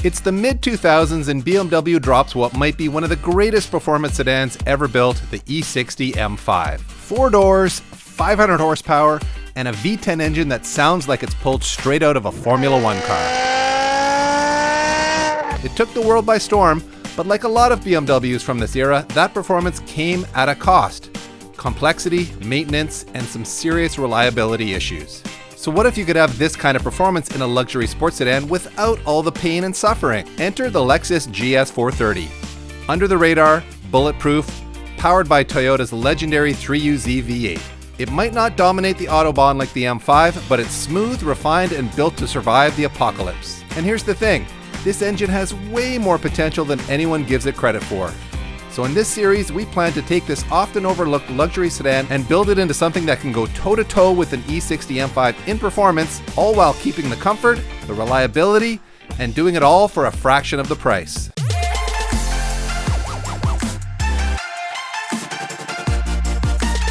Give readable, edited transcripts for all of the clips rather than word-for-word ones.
It's the mid-2000s and BMW drops what might be one of the greatest performance sedans ever built, the E60 M5. 4 doors, 500 horsepower, and a V10 engine that sounds like it's pulled straight out of a Formula One car. It took the world by storm, but like a lot of BMWs from this era, that performance came at a cost. Complexity, maintenance, and some serious reliability issues. So what if you could have this kind of performance in a luxury sports sedan without all the pain and suffering? Enter the Lexus GS430. Under the radar, bulletproof, powered by Toyota's legendary 3UZ V8. It might not dominate the Autobahn like the M5, but it's smooth, refined, and built to survive the apocalypse. And here's the thing, this engine has way more potential than anyone gives it credit for. So in this series, we plan to take this often overlooked luxury sedan and build it into something that can go toe-to-toe with an E60 M5 in performance, all while keeping the comfort, the reliability, and doing it all for a fraction of the price.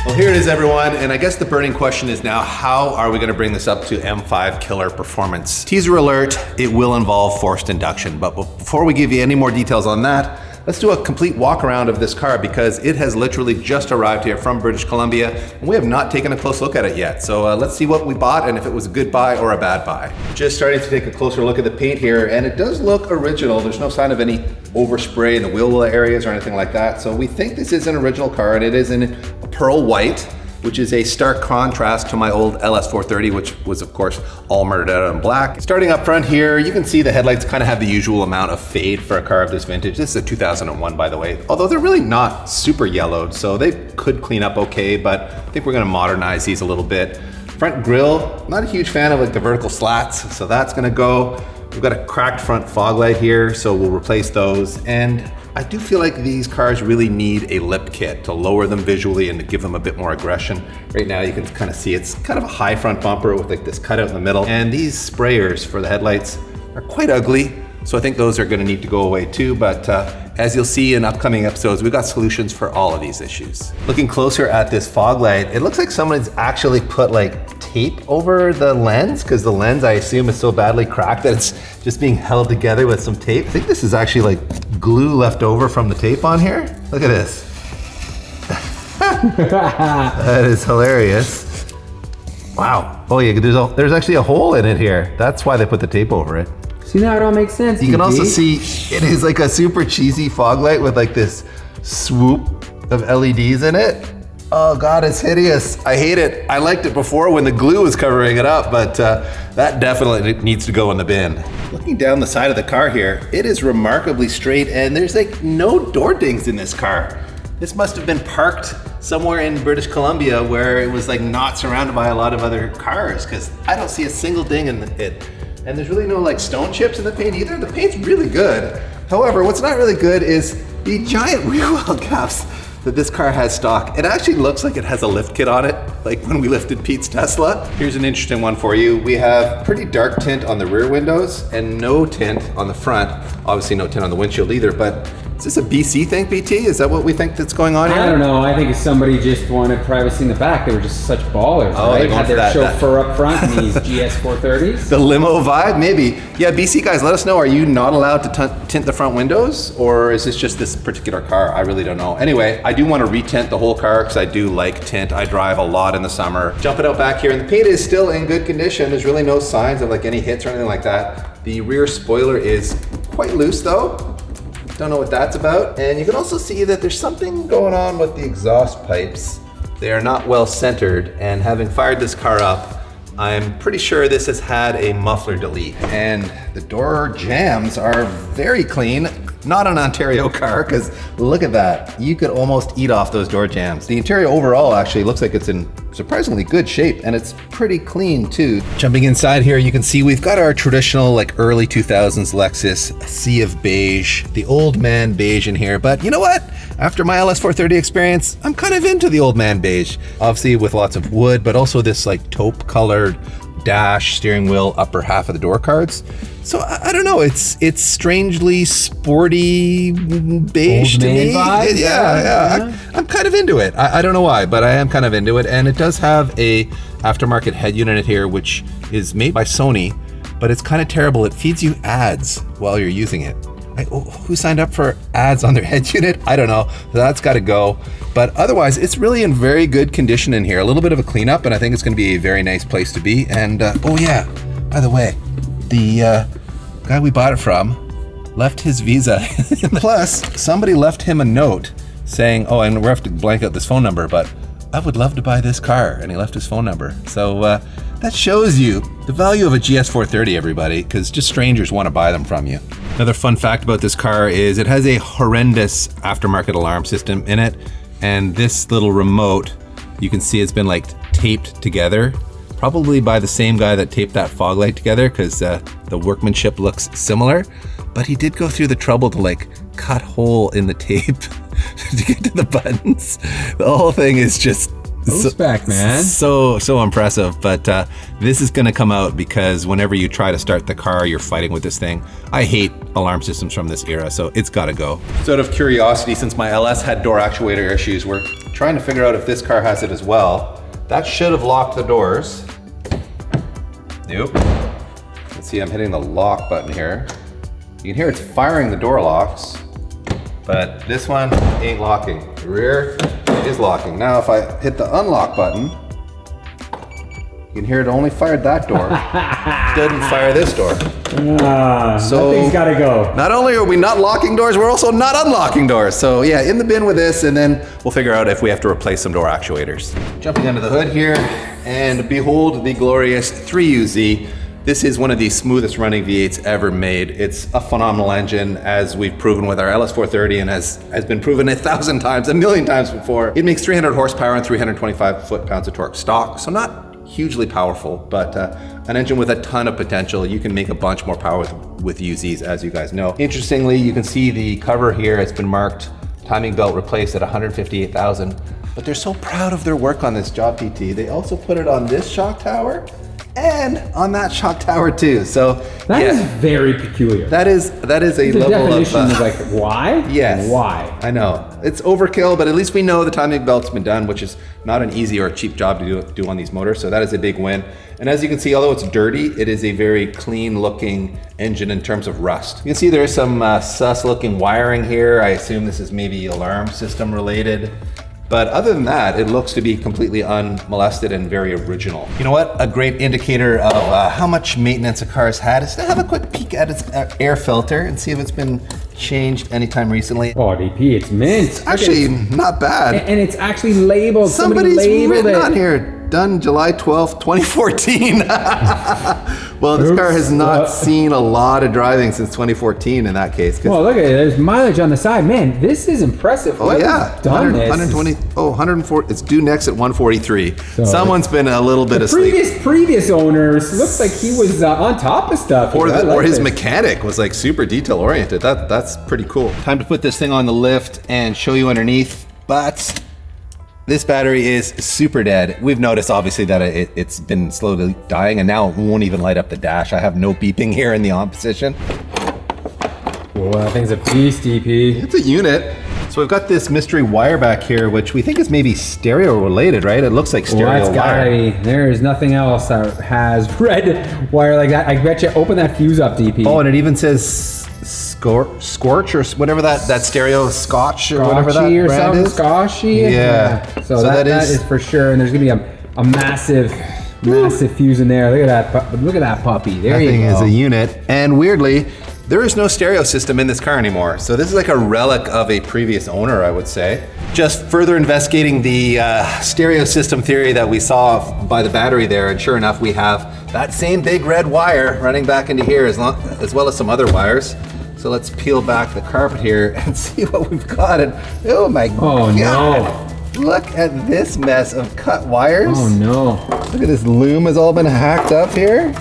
Well, here it is, everyone, and I guess the burning question is now, how are we going to bring this up to M5 killer performance? Teaser alert, it will involve forced induction, but before we give you any more details on that, let's do a complete walk around of this car because it has literally just arrived here from British Columbia and we have not taken a close look at it yet. So let's see what we bought and if it was a good buy or a bad buy. Just starting to take a closer look at the paint here and it does look original. There's no sign of any overspray in the wheel well areas or anything like that. So we think this is an original car and it is in a pearl white, which is a stark contrast to my old LS430, which was of course all murdered out in black. Starting up front here, you can see the headlights kind of have the usual amount of fade for a car of this vintage. This is a 2001, by the way, although they're really not super yellowed, so they could clean up okay, but I think we're gonna modernize these a little bit. Front grille, not a huge fan of like the vertical slats, so that's gonna go. We've got a cracked front fog light here, so we'll replace those. And I do feel like these cars really need a lip kit to lower them visually and to give them a bit more aggression. Right now you can kind of see it's kind of a high front bumper with like this cutout in the middle. And these sprayers for the headlights are quite ugly. So I think those are gonna need to go away too. But as you'll see in upcoming episodes, we've got solutions for all of these issues. Looking closer at this fog light, it looks like someone's actually put like tape over the lens because the lens, I assume, is so badly cracked that it's just being held together with some tape. I think this is actually like glue left over from the tape on here. Look at this. That is hilarious. Wow. Oh yeah, there's actually a hole in it here. That's why they put the tape over it. See, now it all makes sense. You can also see it is like a super cheesy fog light with like this swoop of LEDs in it. Oh God, it's hideous. I hate it. I liked it before when the glue was covering it up, but that definitely needs to go in the bin. Looking down the side of the car here, it is remarkably straight and there's like no door dings in this car. This must have been parked somewhere in British Columbia where it was like not surrounded by a lot of other cars because I don't see a single ding in it. And there's really no like stone chips in the paint either. The paint's really good. However, what's not really good is the giant rear wheel gaps that this car has stock. It actually looks like it has a lift kit on it, like when we lifted Pete's Tesla. Here's an interesting one for you. We have pretty dark tint on the rear windows and no tint on the front. Obviously no tint on the windshield either, but is this a BC thing, BT? Is that what we think that's going on here? I don't know. I think if somebody just wanted privacy in the back, they were just such ballers, oh, right? Had their chauffeur up front in these GS430s. The limo vibe, maybe. Yeah, BC guys, let us know. Are you not allowed to tint the front windows? Or is this just this particular car? I really don't know. Anyway, I do want to retint the whole car because I do like tint. I drive a lot in the summer. Jumping out back here, and the paint is still in good condition. There's really no signs of like any hits or anything like that. The rear spoiler is quite loose though. Don't know what that's about. And you can also see that there's something going on with the exhaust pipes. They are not well centered, and having fired this car up, I'm pretty sure this has had a muffler delete. And the door jambs are very clean. Not an Ontario car, because look at that. You could almost eat off those door jambs. The interior overall actually looks like it's in surprisingly good shape, and it's pretty clean too. Jumping inside here, you can see we've got our traditional like early 2000s Lexus, a sea of beige, the old man beige in here. But you know what? After my LS430 experience, I'm kind of into the old man beige. Obviously with lots of wood, but also this like taupe colored dash, steering wheel, upper half of the door cards. So I don't know, it's strangely sporty beige to me. Vibe? Yeah. I'm kind of into it. I don't know why, but I am kind of into it. And it does have a aftermarket head unit here, which is made by Sony. but it's kind of terrible. It feeds you ads while you're using it. Who signed up for ads on their head unit? I don't know. That's got to go. But otherwise, it's really in very good condition in here. A little bit of a cleanup, and I think it's going to be a very nice place to be. And oh yeah, by the way, the guy we bought it from left his Visa. Plus, somebody left him a note saying, oh, and we have to blank out this phone number, but I would love to buy this car. And he left his phone number. So that shows you the value of a GS430, everybody, because just strangers want to buy them from you. Another fun fact about this car is it has a horrendous aftermarket alarm system in it. And this little remote, you can see it's been like taped together, probably by the same guy that taped that fog light together, because the workmanship looks similar. But he did go through the trouble to like cut hole in the tape to get to the buttons. The whole thing is just back, man. So impressive. But this is going to come out because whenever you try to start the car, you're fighting with this thing. I hate alarm systems from this era, so it's got to go. So out of curiosity, since my LS had door actuator issues, we're trying to figure out if this car has it as well. That should have locked the doors. Nope. Let's see, I'm hitting the lock button here. You can hear it's firing the door locks, but this one ain't locking. The rear is locking. Now if I hit the unlock button, you can hear it only fired that door. Didn't fire this door. So that thing's gotta go. Not only are we not locking doors, we're also not unlocking doors. So yeah, in the bin with this, and then we'll figure out if we have to replace some door actuators. Jumping under the hood here, and behold the glorious 3UZ. This is one of the smoothest running V8s ever made. It's a phenomenal engine, as we've proven with our LS430 and has been proven 1,000 times, 1,000,000 times before. It makes 300 horsepower and 325 foot-pounds of torque stock, so not hugely powerful, but an engine with a ton of potential. You can make a bunch more power with UZs, as you guys know. Interestingly, you can see the cover here. It's been marked timing belt replaced at 158,000, but they're so proud of their work on this job, TT. They also put it on this shock tower and on that shock tower too. So that is very peculiar. That is a the level definition of is like, why? Yes. Why? I know it's overkill, but at least we know the timing belt's been done, which is not an easy or cheap job to do on these motors. So that is a big win. And as you can see, although it's dirty, it is a very clean looking engine in terms of rust. You can see there's some sus looking wiring here. I assume this is maybe alarm system related. But other than that, it looks to be completely unmolested and very original. You know what? A great indicator of how much maintenance a car has had is to have a quick peek at its air filter and see if it's been changed anytime recently. Oh, DP, it's mint. It's actually not bad. And it's actually labeled. Somebody's labeled written it on here. Done July 12th, 2014. Well, this car has not seen a lot of driving since 2014 in that case. Well, look at it. There's mileage on the side. Man, this is impressive. Oh, yeah. Done 120. Oh, 104. It's due next at 143. So Someone's been a little bit asleep. Previous owners looks like he was on top of stuff. Or his mechanic was like super detail oriented. That's pretty cool. Time to put this thing on the lift and show you underneath. But this battery is super dead. We've noticed obviously that it's been slowly dying, and now it won't even light up the dash. I have no beeping here in the on position. Well, that thing's a beast, DP. It's a unit. So we've got this mystery wire back here, which we think is maybe stereo related, right? It looks like stereo wire. That's gotta be. There's nothing else that has red wire like that. I bet you open that fuse up, DP. Oh, and it even says Scorch or whatever that stereo Scotch or whatever that or brand is. Scotchy. Yeah. So that is for sure. And there's gonna be a massive fuse in there. Look at that puppy. There you go. That thing is a unit. And weirdly, there is no stereo system in this car anymore. So this is like a relic of a previous owner, I would say. Just further investigating the stereo system theory that we saw by the battery there. And sure enough, we have that same big red wire running back into here as well as some other wires. So let's peel back the carpet here and see what we've got. And oh my God. No. Look at this mess of cut wires. Oh no. Look at this loom has all been hacked up here.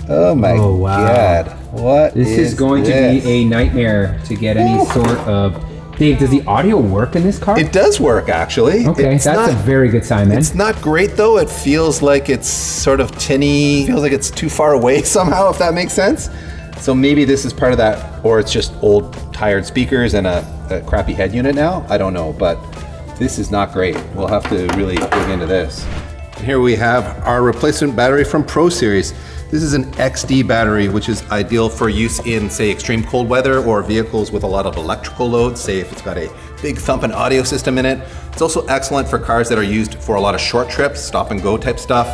Oh my God. What this is going to be a nightmare to get any sort of... Dave, does the audio work in this car? It does work, actually. Okay, that's a very good sign, man. It's not great, though. It feels like it's sort of tinny. It feels like it's too far away somehow, if that makes sense. So maybe this is part of that, or it's just old tired speakers and a crappy head unit now. I don't know, but this is not great. We'll have to really dig into this. And here we have our replacement battery from Pro Series. This is an XD battery, which is ideal for use in, say, extreme cold weather or vehicles with a lot of electrical load, say if it's got a big thumping audio system in it. It's also excellent for cars that are used for a lot of short trips, stop and go type stuff,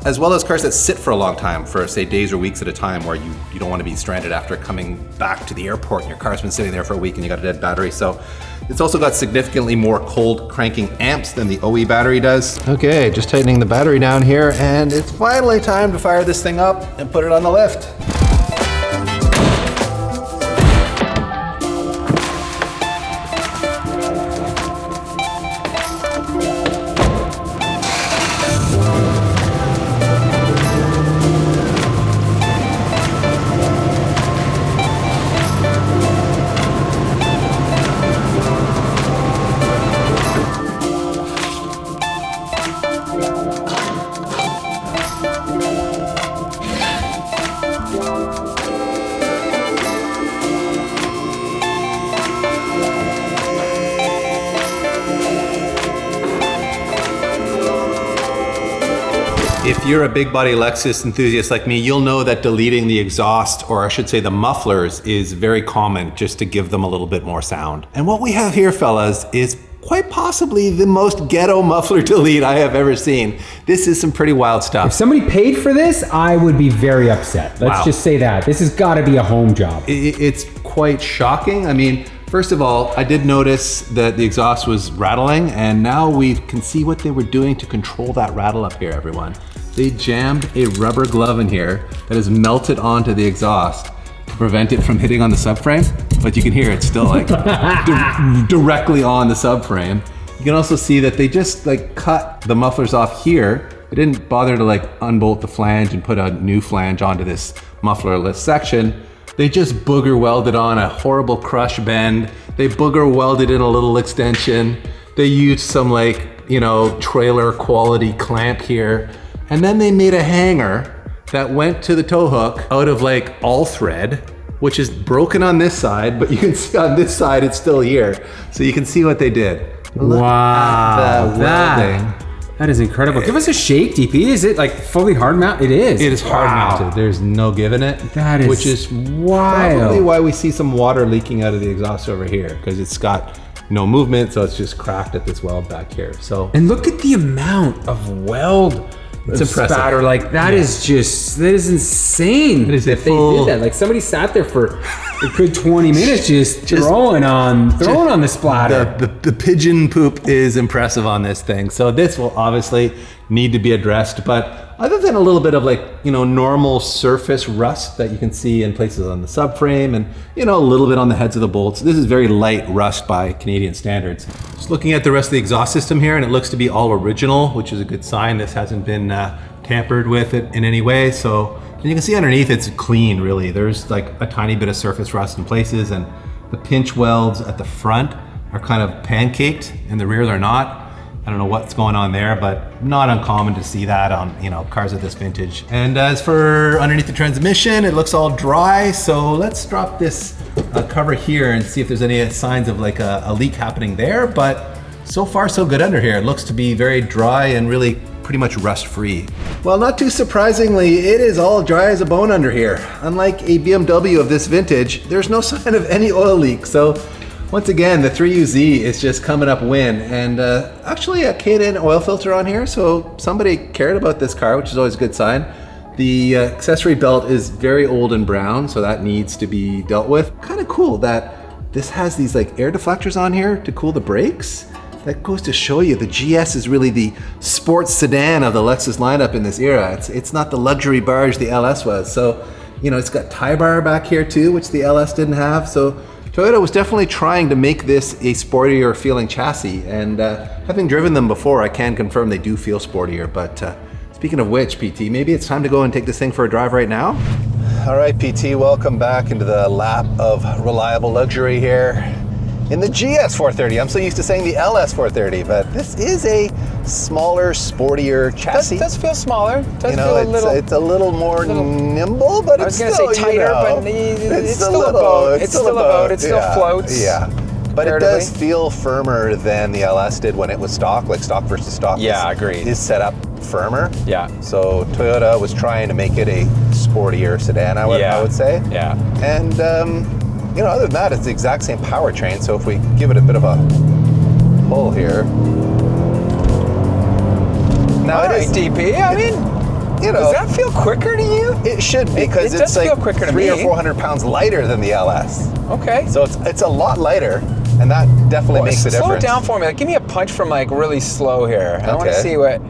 as well as cars that sit for a long time, for say days or weeks at a time, where you don't want to be stranded after coming back to the airport and your car's been sitting there for a week and you got a dead battery. So it's also got significantly more cold cranking amps than the OE battery does. Okay, just tightening the battery down here, and it's finally time to fire this thing up and put it on the lift. If you're a big body Lexus enthusiast like me, you'll know that deleting the exhaust, or I should say the mufflers, is very common just to give them a little bit more sound. And what we have here, fellas, is quite possibly the most ghetto muffler delete I have ever seen. This is some pretty wild stuff. If somebody paid for this, I would be very upset. Let's just say that. This has got to be a home job. It's quite shocking. I mean, first of all, I did notice that the exhaust was rattling, and now we can see what they were doing to control that rattle up here, everyone. They jammed a rubber glove in here that is melted onto the exhaust to prevent it from hitting on the subframe, but you can hear it's still like directly on the subframe. You can also see that they just like cut the mufflers off here. They didn't bother to like unbolt the flange and put a new flange onto this mufflerless section. They just booger welded on a horrible crush bend. They booger welded in a little extension. They used some like, you know, trailer quality clamp here. And then they made a hanger that went to the tow hook out of like all thread, which is broken on this side, but you can see on this side it's still here. So you can see what they did. Look at the welding. That is incredible. Give us a shake, DP. Is it like fully hard mount? It is. It is hard mounted. There's no giving it. That is which is wild. Probably why we see some water leaking out of the exhaust over here, because it's got no movement, so it's just cracked at this weld back here. So and look at the amount of weld. It's impressive. Spatter, like that is insane. It is if they did that. Like somebody sat there for a good 20 minutes just throwing on the splatter. The pigeon poop is impressive on this thing. So this will obviously need to be addressed, but other than a little bit of like, you know, normal surface rust that you can see in places on the subframe and, you know, a little bit on the heads of the bolts. This is very light rust by Canadian standards. Just looking at the rest of the exhaust system here, and it looks to be all original, which is a good sign. This hasn't been tampered with it in any way. So, and you can see underneath it's clean, really. There's like a tiny bit of surface rust in places, and the pinch welds at the front are kind of pancaked. In the rear, they're not. I don't know what's going on there, but not uncommon to see that on, you know, cars of this vintage. And as for underneath the transmission, it looks all dry. So let's drop this cover here and see if there's any signs of like a leak happening there. But so far so good under here. It looks to be very dry and really pretty much rust free. Well, not too surprisingly, it is all dry as a bone under here. Unlike a BMW of this vintage, there's no sign of any oil leak. So once again, the 3UZ is just coming up win, and actually a K-N oil filter on here, so somebody cared about this car, which is always a good sign. The accessory belt is very old and brown, so that needs to be dealt with. Kind of cool that this has these like air deflectors on here to cool the brakes. That goes to show you the GS is really the sports sedan of the Lexus lineup in this era. It's not the luxury barge the LS was. So, you know, it's got tie bar back here too, which the LS didn't have. So Toyota was definitely trying to make this a sportier feeling chassis, and having driven them before, I can confirm they do feel sportier. But speaking of which, PT, maybe it's time to go and take this thing for a drive right now? All right, PT, welcome back into the lap of reliable luxury here in the GS430. I'm so used to saying the LS430, but this is a smaller, sportier chassis. It does feel smaller. It does feel a little. It's a little more nimble, but it's still, I was going to say tighter, you know, but it's still a boat. It's still a boat. It still floats. Yeah. But it comparatively. does feel firmer than the LS did when it was stock, like stock versus stock. Yeah, agreed. Is set up firmer. Yeah. So Toyota was trying to make it a sportier sedan, I would say. Yeah. And, you know, other than that, it's the exact same powertrain. So if we give it a bit of a pull here. Now All right, DP, I mean, you know, does that feel quicker to you? it should because it it's does like feel quicker to 300 me. or 400 pounds lighter than the LS. Okay. So it's a lot lighter, and that definitely makes a difference. Slow it down for me. Like, give me a punch from like really slow here. I want to Okay. see what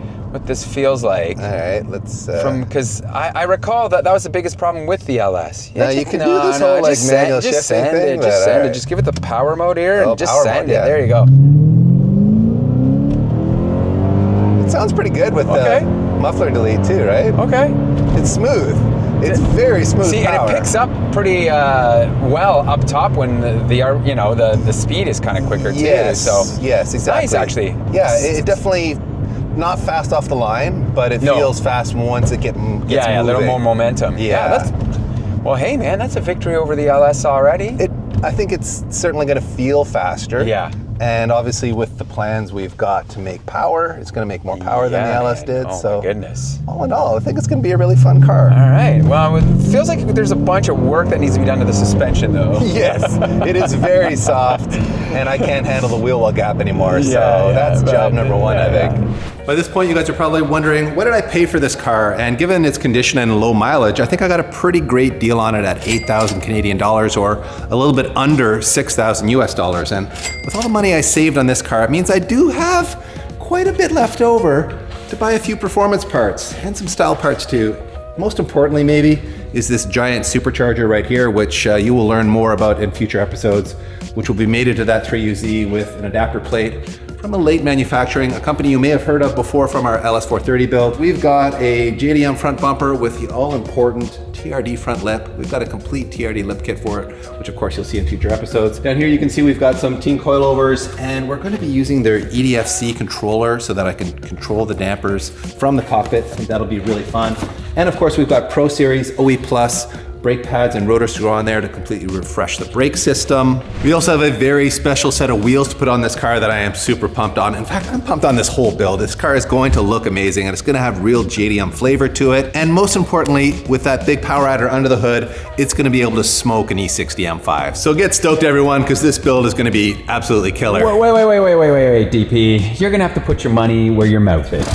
this feels like. All right, let's. Because I recall that was the biggest problem with the LS. Now, you can do this whole, like, just manual just shifting send thing, it, but just send all it. right. Just give it the power mode here Oh, and just power send mode, it. yeah. There you go. It sounds pretty good with Okay. the muffler delete too, right? Okay. It's smooth. It's very smooth See, power. and it picks up pretty well up top when the speed is kind of quicker too. Yes, So yes, exactly. nice, actually. Yeah, it definitely not fast off the line, but it No. feels fast once it gets yeah, a little moving. more momentum. Yeah. Well, hey man, that's a victory over the LS already. I think it's certainly going to feel faster. Yeah. And obviously, with the plans we've got to make power, it's going to make more power than the Yeah, LS did. Oh so my goodness. all in all, I think it's going to be a really fun car. All right. Well, it feels like there's a bunch of work that needs to be done to the suspension, though. Yes, it is very soft, and I can't handle the wheel well gap anymore. So that's job number one, I think. By this point, you guys are probably wondering, what did I pay for this car? And given its condition and low mileage, I think I got a pretty great deal on it at 8,000 Canadian dollars, or a little bit under 6,000 US dollars. And with all the money I saved on this car, it means I do have quite a bit left over to buy a few performance parts and some style parts too. Most importantly, maybe, is this giant supercharger right here, which you will learn more about in future episodes, which will be mated to that 3UZ with an adapter plate from a late manufacturing, a company you may have heard of before from our LS430 build. We've got a JDM front bumper with the all-important TRD front lip. We've got a complete TRD lip kit for it, which of course you'll see in future episodes. Down here you can see we've got some teen coilovers, and we're going to be using their EDFC controller so that I can control the dampers from the cockpit. I think that'll be really fun. And of course we've got Pro Series OE Plus brake pads and rotor screw on there to completely refresh the brake system. We also have a very special set of wheels to put on this car that I am super pumped on. In fact, I'm pumped on this whole build. This car is going to look amazing, and it's going to have real JDM flavor to it. And most importantly, with that big power adder under the hood, it's going to be able to smoke an E60 M5. So get stoked, everyone, because this build is going to be absolutely killer. Wait, DP. You're gonna have to put your money where your mouth is.